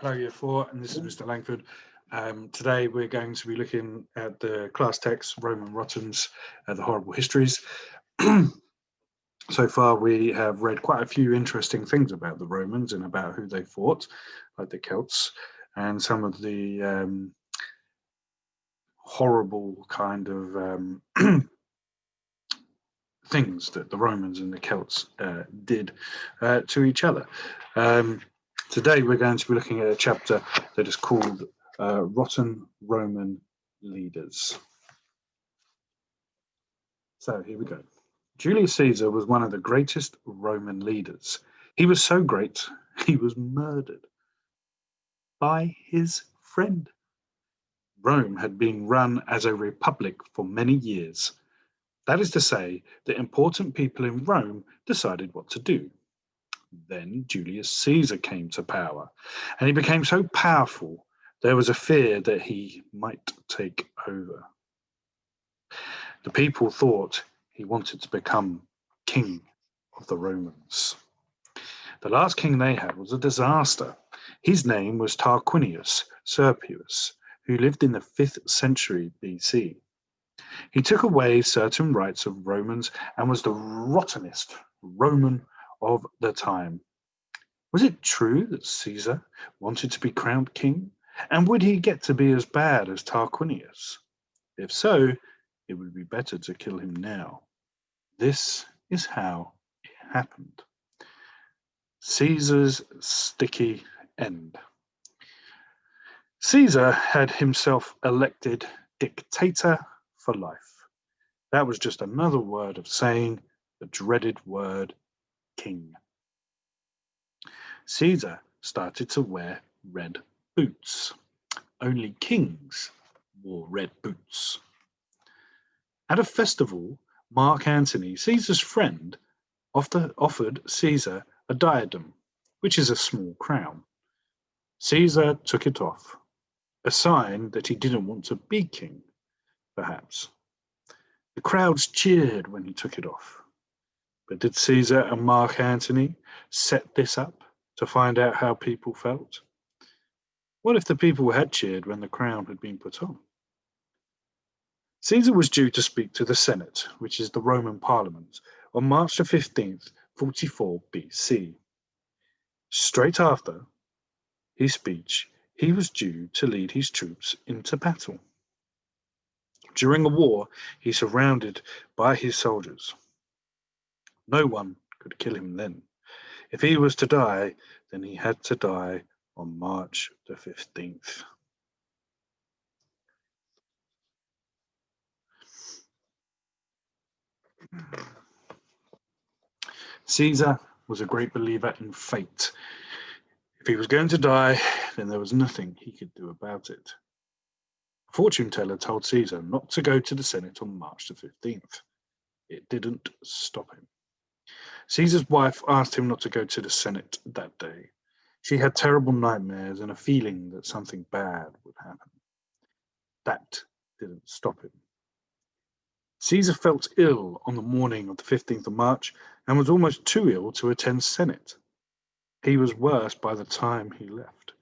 Hello, Year 4, and this is Mr. Langford. Today we're going to be looking at the class text, Roman Rottens, the Horrible Histories. So far we have read quite a few interesting things about the Romans and about who they fought, like the Celts, and some of the horrible kind of things that the Romans and the Celts did to each other. Today we're going to be looking at a chapter that is called Rotten Roman Leaders. So here we go. Julius Caesar was one of the greatest Roman leaders. He was so great, he was murdered by his friend. Rome had been run as a republic for many years. That is to say, that important people in Rome decided what to do. Then Julius Caesar came to power, and he became so powerful there was a fear that he might take over. The people thought he wanted to become king of the Romans. The last king they had was a disaster. His name was Tarquinius Serpius, who lived in the 5th century BC. He took away certain rights of Romans and was the rottenest Roman of the time. Was it true that Caesar wanted to be crowned king? And would he get to be as bad as Tarquinius? If so, it would be better to kill him now. This is how it happened. Caesar's sticky end. Caesar had himself elected dictator for life. That was just another word of saying the dreaded word king. Caesar started to wear red boots. Only kings wore red boots. At a festival, Mark Antony, Caesar's friend, offered Caesar a diadem, which is a small crown. Caesar took it off, a sign that he didn't want to be king, perhaps. The crowds cheered when he took it off. But did Caesar and Mark Antony set this up to find out how people felt? What if the people had cheered when the crown had been put on? Caesar was due to speak to the Senate, which is the Roman Parliament, on March the 15th, 44 BC. Straight after his speech, he was due to lead his troops into battle. During a war, he's surrounded by his soldiers. No one could kill him then. If he was to die, then he had to die on March the 15th. Caesar was a great believer in fate. If he was going to die, then there was nothing he could do about it. A fortune teller told Caesar not to go to the Senate on March the 15th. It didn't stop him. Caesar's wife asked him not to go to the Senate that day. She had terrible nightmares and a feeling that something bad would happen. That didn't stop him. Caesar felt ill on the morning of the 15th of March and was almost too ill to attend Senate. He was worse by the time he left.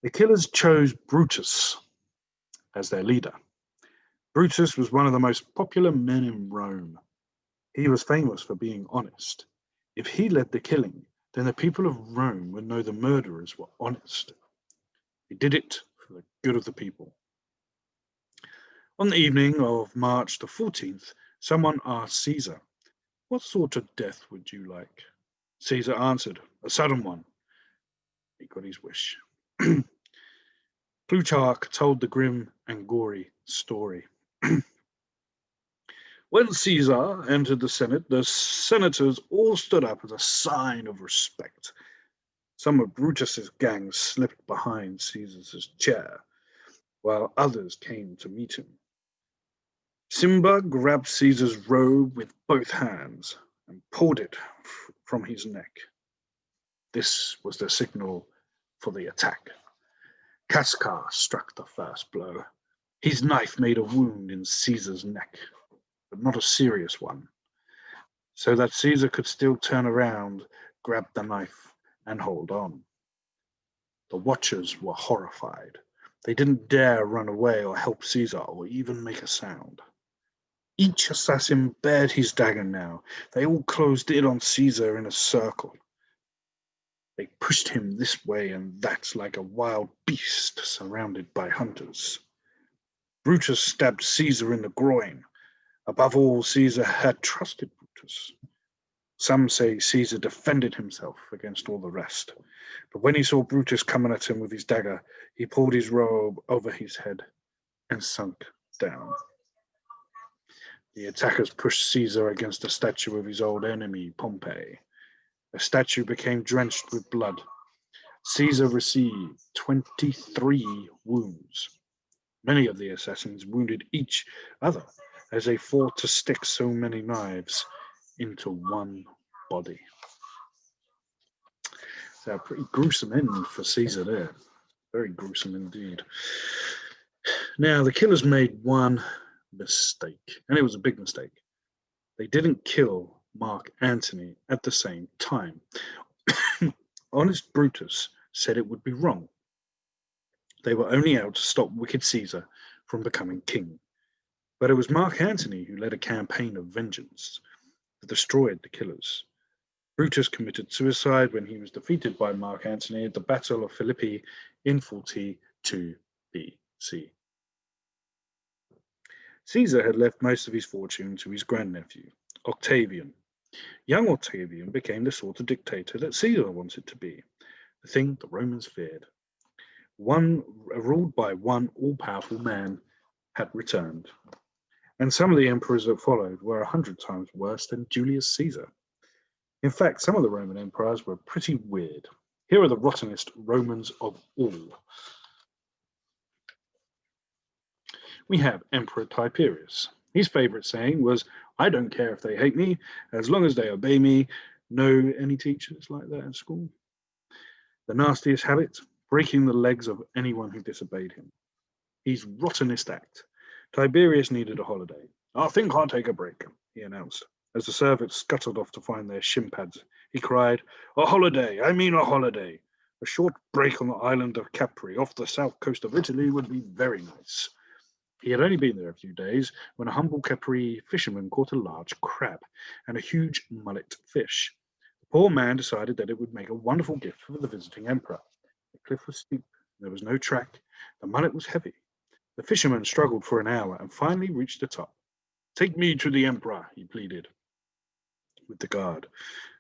The killers chose Brutus as their leader. Brutus was one of the most popular men in Rome. He was famous for being honest. If he led the killing, then the people of Rome would know the murderers were honest. He did it for the good of the people. On the evening of March the 14th, someone asked Caesar, "What sort of death would you like?" Caesar answered, "A sudden one." He got his wish. Plutarch told the grim and gory story. When Caesar entered the Senate, the senators all stood up as a sign of respect. Some of Brutus's gang slipped behind Caesar's chair, while others came to meet him. Simba grabbed Caesar's robe with both hands and pulled it from his neck. This was the signal for the attack. Cascar struck the first blow. His knife made a wound in Caesar's neck, but not a serious one, so that Caesar could still turn around, grab the knife, and hold on. The watchers were horrified. They didn't dare run away or help Caesar or even make a sound. Each assassin bared his dagger now. They all closed in on Caesar in a circle. They pushed him this way and that like a wild beast surrounded by hunters. Brutus stabbed Caesar in the groin. Above all, Caesar had trusted Brutus. Some say Caesar defended himself against all the rest. But when he saw Brutus coming at him with his dagger, he pulled his robe over his head and sunk down. The attackers pushed Caesar against a statue of his old enemy, Pompey. The statue became drenched with blood. Caesar received 23 wounds. Many of the assassins wounded each other as they fought to stick so many knives into one body. So a pretty gruesome end for Caesar there. Very gruesome indeed. Now, the killers made one mistake, and it was a big mistake. They didn't kill Mark Antony at the same time. Honest Brutus said it would be wrong. They were only out to stop wicked Caesar from becoming king. But it was Mark Antony who led a campaign of vengeance that destroyed the killers. Brutus committed suicide when he was defeated by Mark Antony at the Battle of Philippi in 42 BC. Caesar had left most of his fortune to his grandnephew, Octavian. Young Octavian became the sort of dictator that Caesar wanted to be, the thing the Romans feared. One ruled by one all-powerful man had returned, and some of the emperors that followed were 100 times worse than Julius Caesar. In fact, some of the Roman empires were pretty weird. Here are the rottenest Romans of all. We have Emperor Tiberius. His favorite saying was, "I don't care if they hate me, as long as they obey me." Know any teachers like that at school? The nastiest habit, breaking the legs of anyone who disobeyed him. His rottenest act. Tiberius needed a holiday. "I think I'll take a break," he announced. As the servants scuttled off to find their shin pads, he cried, "A holiday! I mean a holiday! A short break on the island of Capri off the south coast of Italy would be very nice." He had only been there a few days when a humble Capri fisherman caught a large crab and a huge mullet fish. The poor man decided that it would make a wonderful gift for the visiting emperor. The cliff was steep, there was no track, the mullet was heavy. The fisherman struggled for an hour and finally reached the top. "Take me to the emperor," he pleaded with the guard.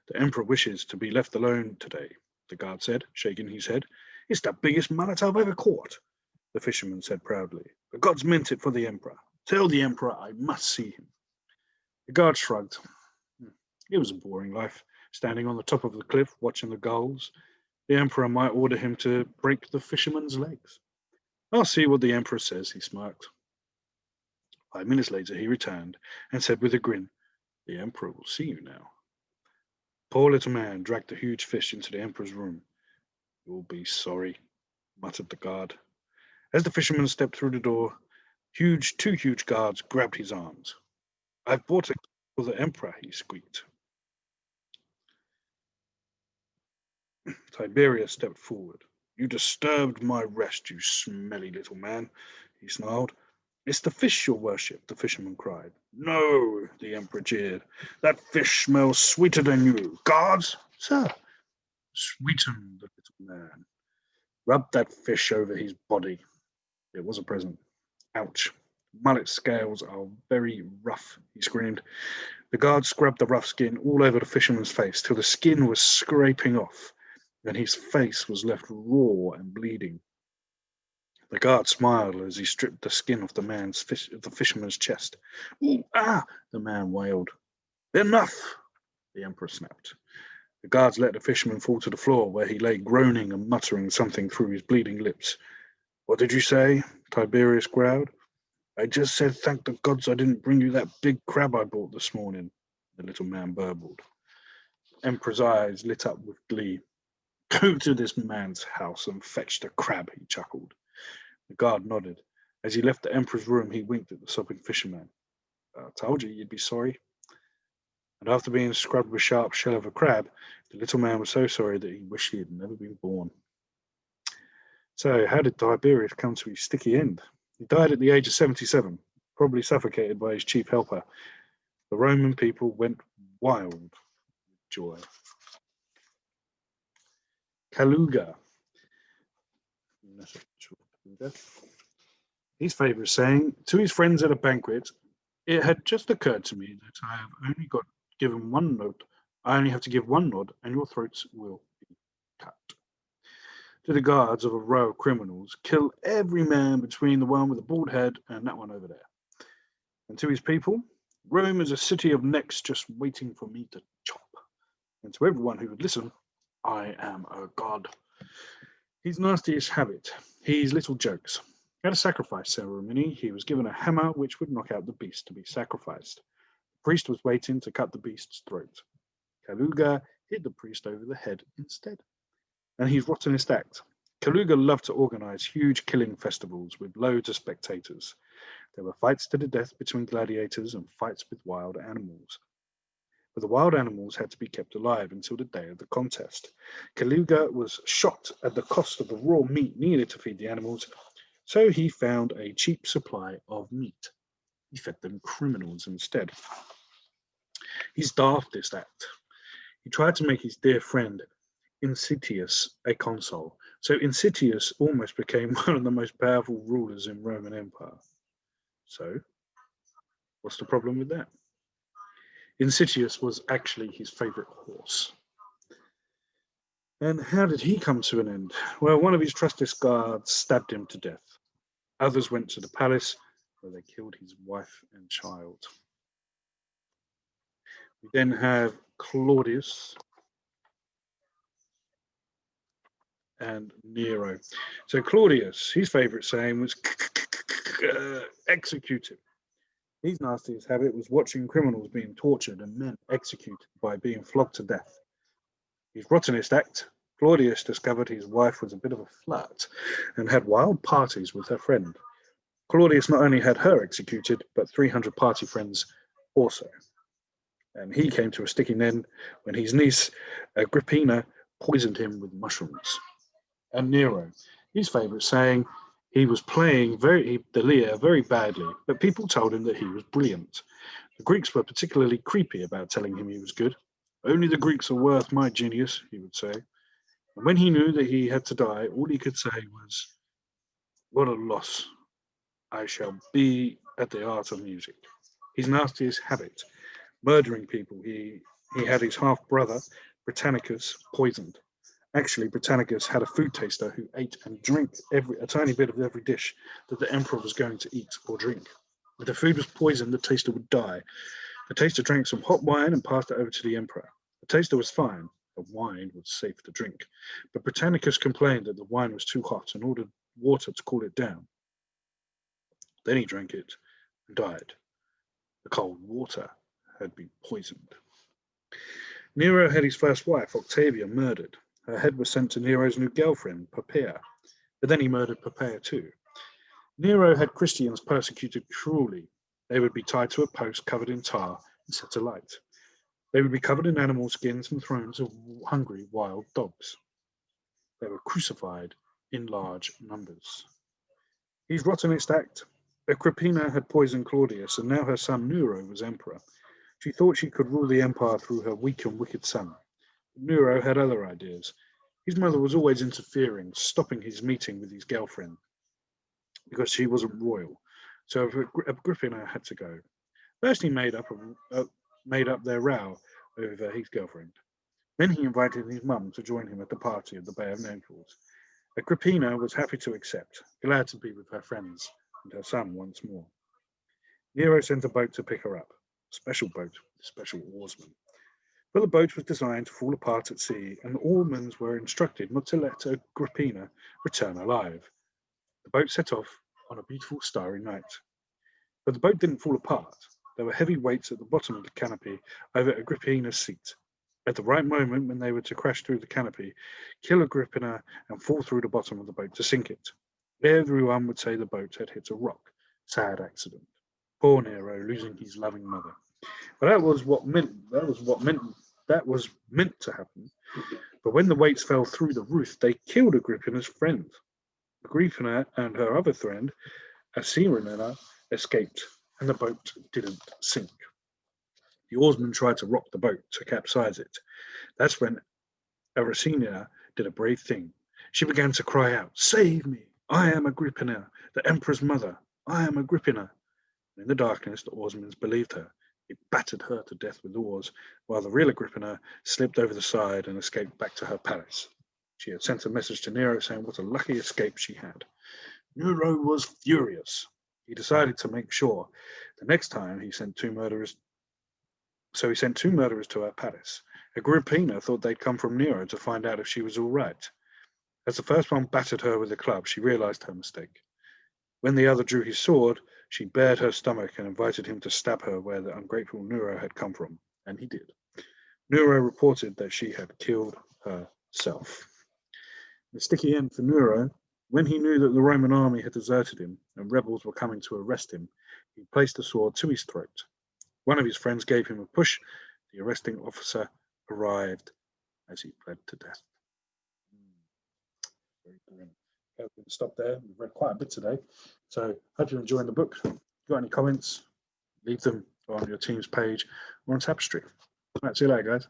"The emperor wishes to be left alone today," the guard said, shaking his head. "It's the biggest mullet I've ever caught," the fisherman said proudly. "The gods meant it for the emperor. Tell the emperor I must see him." The guard shrugged. It was a boring life, standing on the top of the cliff watching the gulls. The emperor might order him to break the fisherman's legs. "I'll see what the emperor says," he smirked. 5 minutes later he returned and said with a grin, "The emperor will see you now." Poor little man dragged the huge fish into the emperor's room. "You'll be sorry," muttered the guard. As the fisherman stepped through the door, two huge guards grabbed his arms. "I've brought it for the emperor," he squeaked. Tiberius stepped forward. "You disturbed my rest, you smelly little man," he snarled. "It's the fish, your worship," the fisherman cried. "No," the emperor jeered. "That fish smells sweeter than you. Guards!" "Sir." "Sweeten the little man. Rub that fish over his body." It was a present. "Ouch. Mullet scales are very rough," he screamed. The guard scrubbed the rough skin all over the fisherman's face till the skin was scraping off, and his face was left raw and bleeding. The guard smiled as he stripped the skin off the fisherman's chest. "Ooh, ah!" the man wailed. "Enough!" the emperor snapped. The guards let the fisherman fall to the floor, where he lay groaning and muttering something through his bleeding lips. "What did you say?" Tiberius growled. "I just said thank the gods I didn't bring you that big crab I bought this morning," the little man burbled. The emperor's eyes lit up with glee. "Go to this man's house and fetch the crab," he chuckled. The guard nodded. As he left the emperor's room, he winked at the sobbing fisherman. "I told you you'd be sorry." And after being scrubbed with sharp shell of a crab, the little man was so sorry that he wished he had never been born. So, how did Tiberius come to his sticky end? He died at the age of 77, probably suffocated by his chief helper. The Roman people went wild with joy. Kaluga. His favourite saying to his friends at a banquet, "It had just occurred to me that I have only got given one nod. I only have to give one nod, and your throats will be cut." To the guards of a row of criminals, "Kill every man between the one with the bald head and that one over there." And to his people, "Rome is a city of necks just waiting for me to chop." And to everyone who would listen, "I am a god." His nastiest habit, his little jokes. At a sacrifice ceremony, he was given a hammer which would knock out the beast to be sacrificed. The priest was waiting to cut the beast's throat. Kaluga hit the priest over the head instead. And his rottenest act. Kaluga loved to organize huge killing festivals with loads of spectators. There were fights to the death between gladiators and fights with wild animals. But the wild animals had to be kept alive until the day of the contest. Kaluga was shocked at the cost of the raw meat needed to feed the animals, so he found a cheap supply of meat. He fed them criminals instead. His daftest act. He tried to make his dear friend Incitius a consul, so Incitius almost became one of the most powerful rulers in Roman Empire. So, what's the problem with that? Incitius was actually his favourite horse. And how did he come to an end? Well, one of his trusted guards stabbed him to death. Others went to the palace where they killed his wife and child. We then have Claudius and Nero. So Claudius, his favourite saying was executed. His nastiest habit was watching criminals being tortured and men executed by being flogged to death. His rottenest act, Claudius discovered his wife was a bit of a flirt and had wild parties with her friend. Claudius not only had her executed, but 300 party friends also. And he came to a sticking end when his niece, Agrippina, poisoned him with mushrooms. And Nero, his favourite saying, he was playing the lyre very badly, but people told him that he was brilliant. The Greeks were particularly creepy about telling him he was good. "Only the Greeks are worth my genius," he would say. And when he knew that he had to die, all he could say was, "What a loss. I shall be at the art of music." His nastiest habit, murdering people. He had his half-brother, Britannicus, poisoned. Actually, Britannicus had a food taster who ate and drank a tiny bit of every dish that the emperor was going to eat or drink. If the food was poisoned, the taster would die. The taster drank some hot wine and passed it over to the emperor. The taster was fine. The wine was safe to drink. But Britannicus complained that the wine was too hot and ordered water to cool it down. Then he drank it and died. The cold water had been poisoned. Nero had his first wife, Octavian, murdered. Her head was sent to Nero's new girlfriend, Poppaea, but then he murdered Poppaea too. Nero had Christians persecuted cruelly. They would be tied to a post covered in tar and set alight. They would be covered in animal skins and thrown to hungry wild dogs. They were crucified in large numbers. His rottenest act. Agrippina had poisoned Claudius, and now her son Nero was emperor. She thought she could rule the empire through her weak and wicked son. Nero had other ideas. His mother was always interfering, stopping his meeting with his girlfriend because she wasn't royal. So Agrippina had to go. First, he made up their row over his girlfriend. Then he invited his mum to join him at the party at the Bay of Naples. Agrippina was happy to accept, glad to be with her friends and her son once more. Nero sent a boat to pick her up, a special boat with special oarsmen. But the boat was designed to fall apart at sea, and the oarsmen were instructed not to let Agrippina return alive. The boat set off on a beautiful starry night. But the boat didn't fall apart. There were heavy weights at the bottom of the canopy over Agrippina's seat. At the right moment, when they were to crash through the canopy, kill Agrippina and fall through the bottom of the boat to sink it. Everyone would say the boat had hit a rock. Sad accident. Poor Nero, losing his loving mother. But that was meant to happen. But when the weights fell through the roof, they killed Agrippina's friend. Agrippina and her other friend, Acirinina, escaped, and the boat didn't sink. The oarsmen tried to rock the boat to capsize it. That's when Acirinina did a brave thing. She began to cry out, "Save me! I am Agrippina, the emperor's mother. I am Agrippina." And in the darkness, the oarsmen believed her. They battered her to death with oars, while the real Agrippina slipped over the side and escaped back to her palace. She had sent a message to Nero saying what a lucky escape she had. Nero was furious. He decided to make sure the next time he sent two murderers. So he sent two murderers to her palace. Agrippina thought they'd come from Nero to find out if she was all right. As the first one battered her with a club, she realized her mistake. When the other drew his sword, she bared her stomach and invited him to stab her where the ungrateful Nero had come from, and he did. Nero reported that she had killed herself. The sticky end for Nero, when he knew that the Roman army had deserted him and rebels were coming to arrest him, he placed the sword to his throat. One of his friends gave him a push. The arresting officer arrived as he bled to death. Very grim. Okay, we're going to stop there. We've read quite a bit today. So hope you're enjoying the book. If you've got any comments, leave them on your team's page or on Tapestry. All right, see you later, guys.